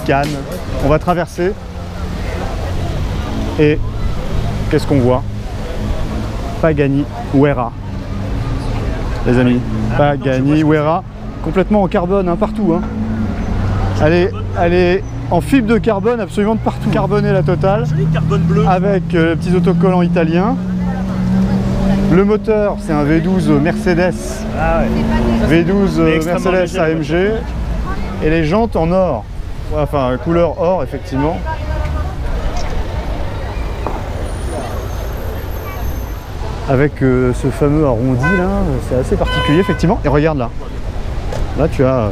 Toscane. On va traverser. Et qu'est-ce qu'on voit? Pagani Huayra. Les amis, Pagani Huayra. Complètement en carbone, hein, partout. Hein. Elle est en fibre de carbone absolument de partout. Carboné la totale. Joli carbone bleu. Avec petits autocollants italiens. Le moteur, c'est un V12 Mercedes. Ah ouais. V12 Mercedes AMG. Et les jantes en or. Enfin, couleur or, effectivement. Avec ce fameux arrondi là, c'est assez particulier, effectivement. Et regarde là. Là, tu as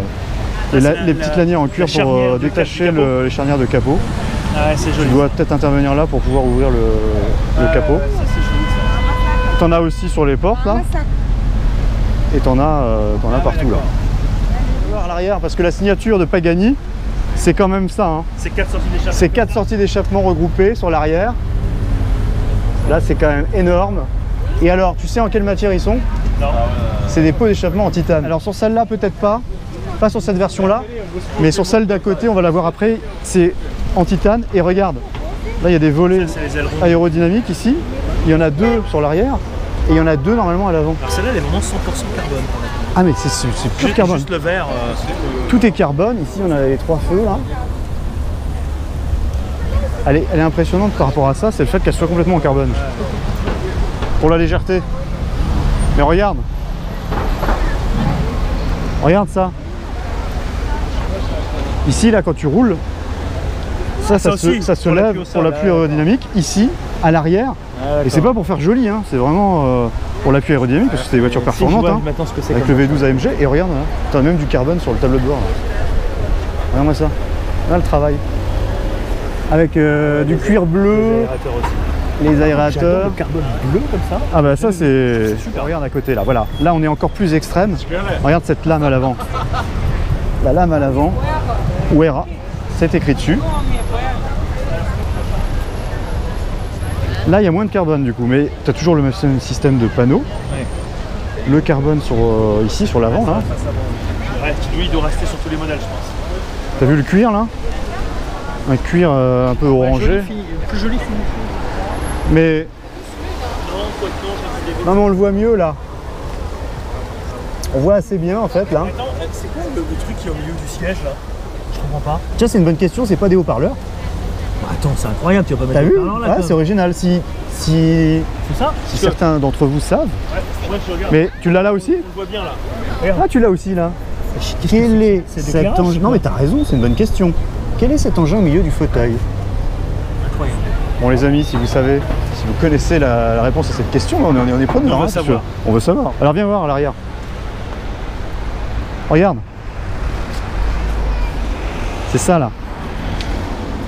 les petites lanières en cuir pour détacher les charnières de capot. Ah ouais, c'est joli. Tu dois peut-être intervenir là pour pouvoir ouvrir le capot. Ça, c'est joli, ça. T'en as aussi sur les portes là. Et t'en as partout là. On va voir à l'arrière parce que la signature de Pagani, c'est quand même ça. Hein. C'est 4 sorties d'échappement. C'est 4 sorties d'échappement regroupées sur l'arrière. Là, c'est quand même énorme. Et alors, tu sais en quelle matière ils sont? Non. C'est des pots d'échappement en titane. Alors sur celle-là, peut-être pas sur cette version-là, mais sur celle d'à côté, on va la voir après, c'est en titane. Et regarde, là il y a des volets aérodynamiques ici. Il y en a 2 sur l'arrière et il y en a 2 normalement à l'avant. Alors celle-là, elle est vraiment 100% carbone. Ah mais c'est pur carbone. Juste le vert. Tout est carbone. Ici, on a les 3 feux là. Elle est impressionnante par rapport à ça, c'est le fait qu'elle soit complètement en carbone. Pour la légèreté. Mais regarde. Regarde ça. Ici, là, quand tu roules, ça se lève pour l'appui aérodynamique. Ici, à l'arrière. Ah, et c'est pas pour faire joli, hein, c'est vraiment pour l'appui aérodynamique, parce que c'est des voitures performantes. Hein, avec le V12 AMG. Et regarde, tu as même du carbone sur le tableau de bord. Regarde-moi ça. Là, le travail. Avec du cuir bleu. Les aérateurs. Le carbone bleu comme ça. Ah bah ça c'est super. Regarde à côté là, voilà. Là on est encore plus extrême. Regarde cette lame à l'avant. La lame à l'avant, Huayra, c'est écrit dessus. Là il y a moins de carbone du coup, mais tu as toujours le même système de panneaux. Ouais. Le carbone sur, ici sur l'avant là. Ouais, lui il doit rester sur tous les modèles je pense. T'as vu le cuir là? Un cuir un peu orangé. Plus joli fini. Mais non mais on le voit mieux là. On voit assez bien en fait là. Attends, c'est quoi le truc qui est au milieu du siège là? Je comprends pas. Tiens, c'est une bonne question, c'est pas des haut-parleurs? Attends, c'est incroyable, tu vas pas mettre des haut-parleurs là? Ouais, c'est original. Si certains d'entre vous savent. Ouais, je regarde. Mais tu l'as là aussi? On le voit bien là. Regarde. Ah, tu l'as aussi là. Quel est cet engin? Non mais t'as raison, c'est une bonne question. Quel est cet engin au milieu du fauteuil? Incroyable. Bon les amis, si vous savez, si vous connaissez la réponse à cette question, on est preneur. On veut savoir. On veut savoir. Alors viens voir à l'arrière. Regarde. C'est ça là.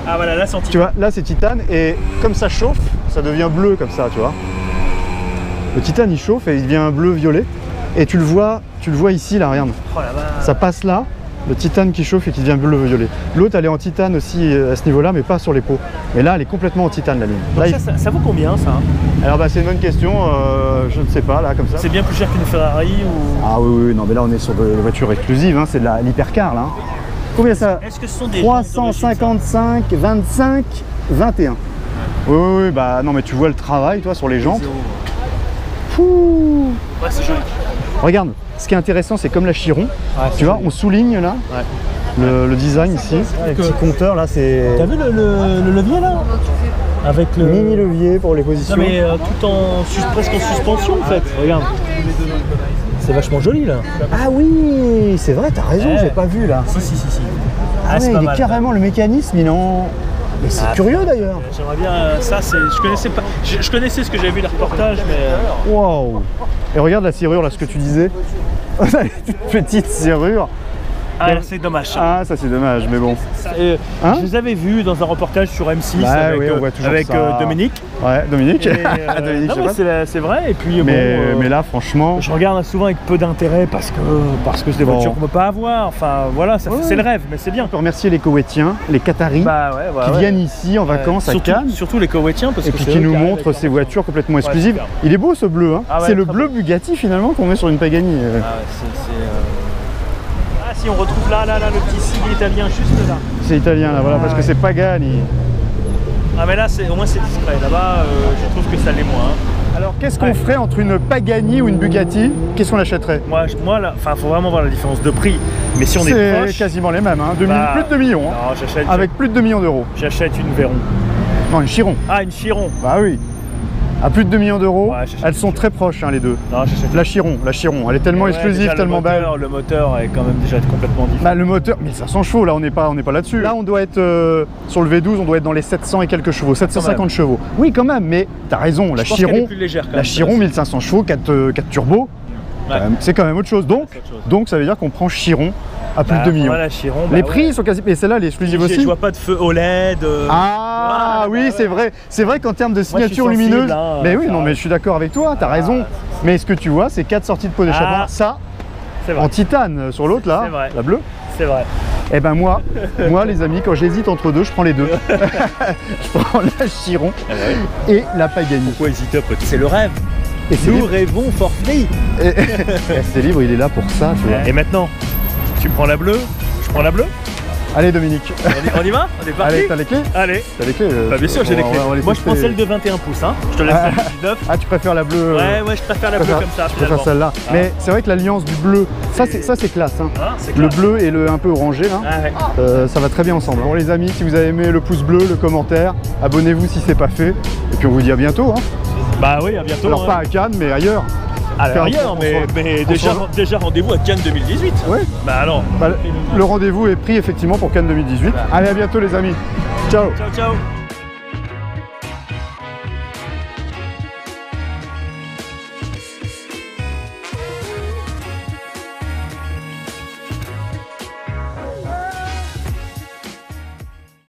Ah voilà, là c'est en titane. Tu vois, là c'est titane et comme ça chauffe, ça devient bleu comme ça, tu vois. Le titane il chauffe et il devient bleu-violet. Et tu le vois ici là, regarde. Oh la vache. Ça passe là. Le titane qui chauffe et qui devient bleu-violet. L'autre, elle est en titane aussi à ce niveau-là, mais pas sur les pots. Mais là, elle est complètement en titane, la ligne. Là, ça vaut combien, ça? Alors, bah, c'est une bonne question. Je ne sais pas, là, comme ça. C'est bien plus cher qu'une Ferrari ou... Ah oui, non, mais là, on est sur des voitures exclusives. Hein, c'est de l'hypercar, là. Combien ça? Est-ce que ce sont des 355, 25, 21. Oui, bah non, mais tu vois le travail, toi, sur les jantes. Fouh. Ouais, c'est joli. Regarde. Ce qui est intéressant, c'est comme la Chiron, tu vois, on souligne là le design ici, les petits compteurs là, c'est... T'as vu le levier là? Avec le mini levier pour les positions. Non mais presque en suspension en fait, regarde. C'est vachement joli là. Ah oui, c'est vrai, t'as raison, j'ai pas vu là. Si. Ah ouais, il est carrément le mécanisme, il en... Mais c'est curieux d'ailleurs. J'aimerais bien ça, je connaissais pas. Je connaissais ce que j'avais vu les reportages, mais. Waouh. Et regarde la serrure là, ce que tu disais. Toute petite serrure. Ah, c'est dommage. Ah, ça c'est dommage, mais bon. Je les avais vus dans un reportage sur M6 avec Dominique. Ouais, Dominique. Dominique c'est vrai. Et puis, mais là, franchement. Je regarde souvent avec peu d'intérêt parce que c'est des voitures qu'on ne peut pas avoir. Enfin, voilà, c'est le rêve, mais c'est bien. On peut remercier les Koweïtiens, les Qataris, qui viennent ici en vacances à Cannes. Surtout les Koweïtiens, parce que puis qui nous montrent ces voitures complètement exclusives. Il est beau ce bleu, hein. C'est le bleu Bugatti finalement qu'on met sur une Pagani. si on retrouve là, le petit sigle italien juste là. C'est italien là, voilà, parce que c'est Pagani. Ah mais là, au moins c'est discret. Là-bas, je trouve que ça l'est moins. Alors qu'est-ce qu'on ferait entre une Pagani ou une Bugatti? Qu'est-ce qu'on achèterait? Moi là, enfin, faut vraiment voir la différence de prix. Mais si on est proche, c'est quasiment les mêmes, hein. Plus de 2 millions. Hein. Non, avec plus de 2 millions d'euros. J'achète une Veyron. Non, une Chiron. Ah, une Chiron. Bah oui. À plus de 2 millions d'euros, ouais, elles sont très proches, hein, les deux. Non, la Chiron, elle est tellement exclusive, tellement belle. Le moteur est quand même déjà complètement différent. Bah, le moteur, 1500 chevaux, là on n'est pas là-dessus. Là on doit être, sur le V12, on doit être dans les 700 et quelques chevaux, 750 chevaux. Oui quand même, mais t'as raison, la Chiron, la Chiron 1500 chevaux, 4 turbos, ouais. C'est quand même autre chose. Donc ça veut dire qu'on prend Chiron à plus de 2 millions. La Chiron, les prix sont quasi... Et celle-là, elle est exclusive aussi. Je vois pas de feu OLED. Ah oui, c'est vrai. C'est vrai qu'en termes de signature lumineuse... Mais oui, non, mais je suis d'accord avec toi, t'as raison. Mais ce que tu vois, c'est 4 sorties de pot d'échappement. Ça, en titane sur l'autre, là, la bleue. C'est vrai. Eh ben moi les amis, quand j'hésite entre deux, je prends les deux. Je prends la Chiron et la Pagani. Pourquoi hésiter? C'est le rêve. Et nous rêvons for free. C'est libre, il est là pour ça, tu vois. Et maintenant, tu prends la bleue, je prends la bleue. Allez Dominique. On y va? On est parti. Allez, t'as les clés? Allez. T'as les clés Bah bien sûr j'ai les clés. Moi je prends celle de 21 pouces, hein. Je te laisse celle de 19. Ah tu préfères la bleue? Ouais, je préfère la bleue comme ça. Je préfère celle-là. Ah. Mais c'est vrai que l'alliance du bleu, ça c'est classe, hein. Le bleu et le un peu orangé là, ça va très bien ensemble. Bon les amis, si vous avez aimé le pouce bleu, le commentaire, abonnez-vous si c'est pas fait. Et puis on vous dit à bientôt, hein. Bah oui, à bientôt. Alors pas à Cannes, mais ailleurs. Alors ailleurs, mais déjà rendez-vous à Cannes 2018. Oui. Bah alors. Le rendez-vous est pris effectivement pour Cannes 2018. Allez, à bientôt les amis. Ciao. Ciao.